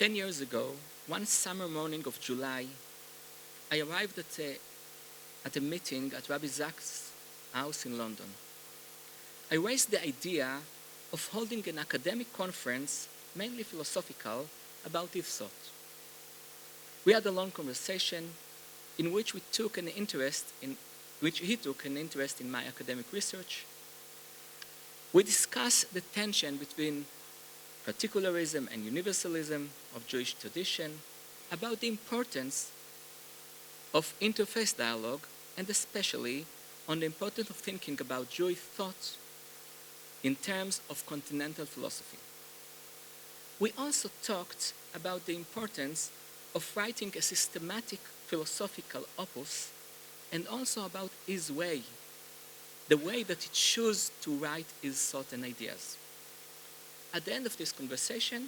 10 years ago, one summer morning of July, I arrived at a meeting at Rabbi Zach's house in London. I raised the idea of holding an academic conference, mainly philosophical, about his thought. We had a long conversation in which he took an interest in my academic research. We discussed the tension between particularism and universalism of Jewish tradition, about the importance of interfaith dialogue, and especially on the importance of thinking about Jewish thought in terms of continental philosophy. We also talked about the importance of writing a systematic philosophical opus, and also about his way, the way that he chose to write his thought and ideas. At the end of this conversation,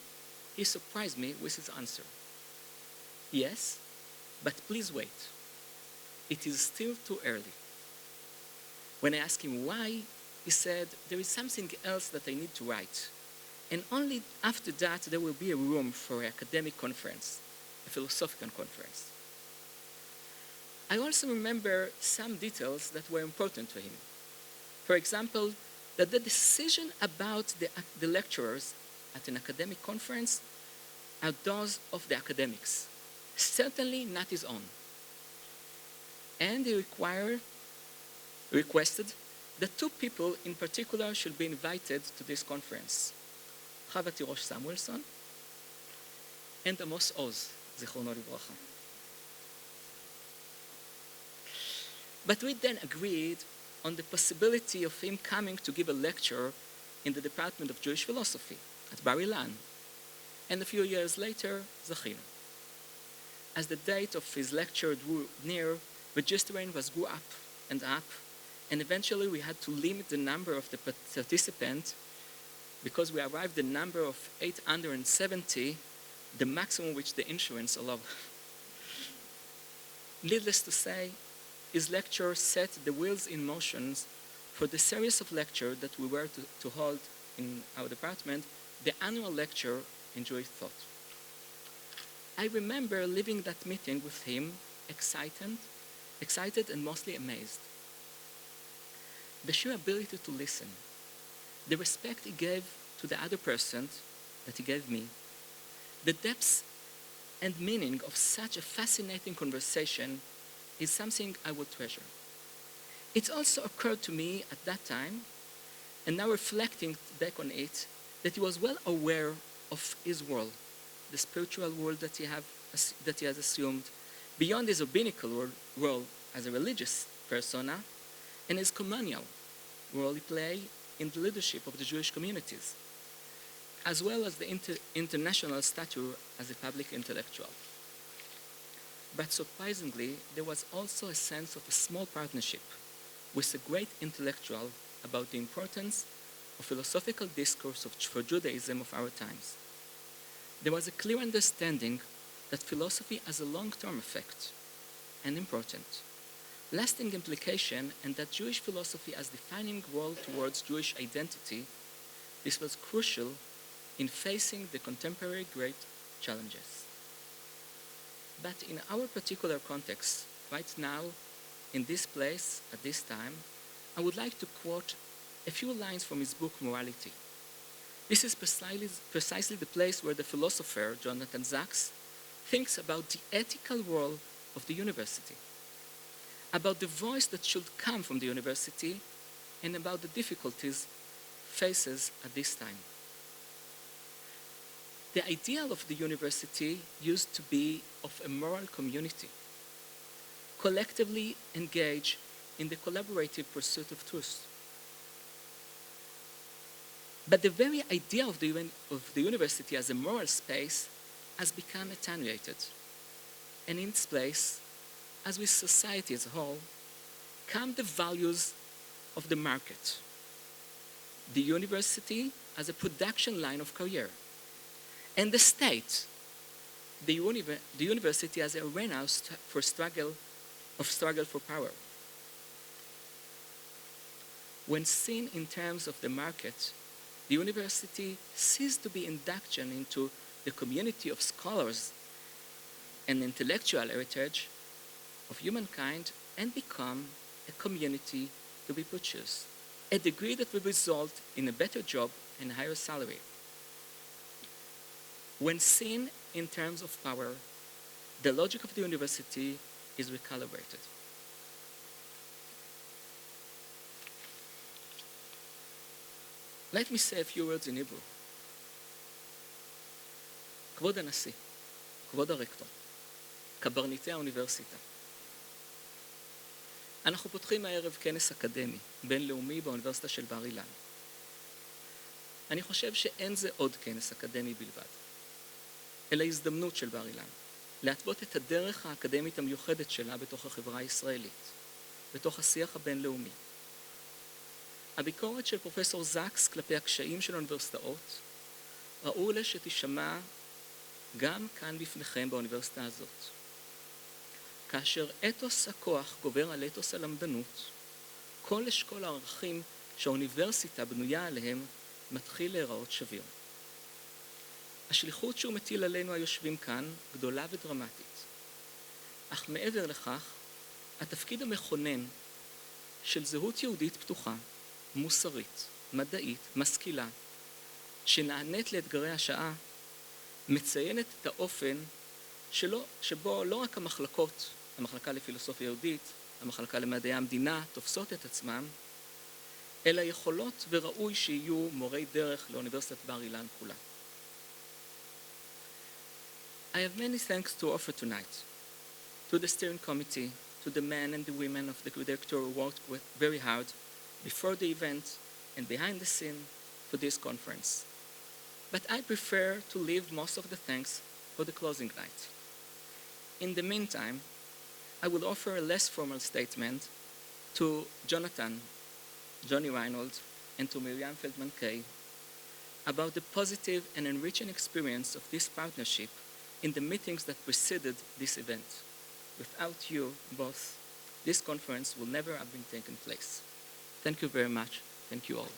he surprised me with his answer. Yes, but please wait. It is still too early. When I asked him why, he said, there is something else that I need to write. And only after that, there will be a room for an academic conference, a philosophical conference. I also remember some details that were important to him. For example, that the decision about the lecturers at an academic conference are those of the academics, certainly not his own. And he requested that two people in particular should be invited to this conference, Chavati Rosh Samuelson and Amos Oz, Zichrono Livracha. But we then agreed on the possibility of him coming to give a lecture in the Department of Jewish Philosophy at Bar Ilan. And a few years later, Zachir. As the date of his lecture drew near, registering grew up, and eventually we had to limit the number of the participants because we arrived at the number of 870, the maximum which the insurance allowed. Needless to say, his lecture set the wheels in motion for the series of lectures that we were to hold in our department, the annual lecture in Jewish thought. I remember leaving that meeting with him excited and mostly amazed. The sheer ability to listen, the respect he gave to the other person that he gave me, the depth and meaning of such a fascinating conversation is something I would treasure. It also occurred to me at that time, and now reflecting back on it, that he was well aware of his world, the spiritual world that he has assumed, beyond his rabbinical world as a religious persona, and his communal role he played in the leadership of the Jewish communities, as well as the international stature as a public intellectual. But surprisingly, there was also a sense of a small partnership with a great intellectual about the importance of philosophical discourse for Judaism of our times. There was a clear understanding that philosophy has a long-term effect and important, lasting implication, and that Jewish philosophy as defining role towards Jewish identity, this was crucial in facing the contemporary great challenges. But in our particular context, right now, in this place, at this time, I would like to quote a few lines from his book, Morality. This is precisely the place where the philosopher, Jonathan Sachs, thinks about the ethical role of the university, about the voice that should come from the university, and about the difficulties faces at this time. The ideal of the university used to be of a moral community, collectively engaged in the collaborative pursuit of truth. But the very idea of the university as a moral space has become attenuated. And in its place, as with society as a whole, come the values of the market. The university as a production line of career. And the state, the university as an arena for struggle for power. When seen in terms of the market, the university ceased to be induction into the community of scholars and intellectual heritage of humankind and become a community to be purchased, a degree that will result in a better job and a higher salary. When seen in terms of power, the logic of the university is recalibrated. Let me say a few words in Hebrew. כבוד הנשיא, כבוד הרקטור, קברניטי האוניברסיטה. אנחנו פותחים הערב כנס אקדמי בינלאומי באוניברסיטה של בר אילן. אני חושב שאין זה עוד כנס אקדמי בלבד, אלא הזדמנות של בר אילן, להתוות את הדרך האקדמית המיוחדת שלה בתוך החברה הישראלית, בתוך השיח הבינלאומי. הביקורת של פרופסור זקס כלפי הקשיים של האוניברסיטאות ראוי לה שתשמע גם כאן בפניכם באוניברסיטה הזאת. כאשר אתוס הכוח גובר על אתוס הלמדנות, כל אשכול הערכים שהאוניברסיטה בנויה עליהם מתחיל להיראות שביר. השליחות שהוא מטיל עלינו היושבים כאן גדולה ודרמטית. אך מעבר לכך, התפקיד המכונן של זהות יהודית פתוחה, מוסרית, מדעית, משכילה, שנענית לאתגרי השעה, מציינת את האופן שבו לא רק המחלקות, המחלקה לפילוסופיה יהודית, המחלקה למדעי המדינה, תופסות את עצמם, אלא יכולות וראוי שיהיו מורי דרך לאוניברסיטת בר אילן כולה. I have many thanks to offer tonight, to the steering committee, to the men and the women of the director who worked very hard before the event and behind the scene for this conference. But I prefer to leave most of the thanks for the closing night. In the meantime, I will offer a less formal statement to Jonathan, Johnny Reinhold, and to Miriam Feldman-Kay about the positive and enriching experience of this partnership in the meetings that preceded this event. Without you both, this conference will never have been taken place. Thank you very much. Thank you all.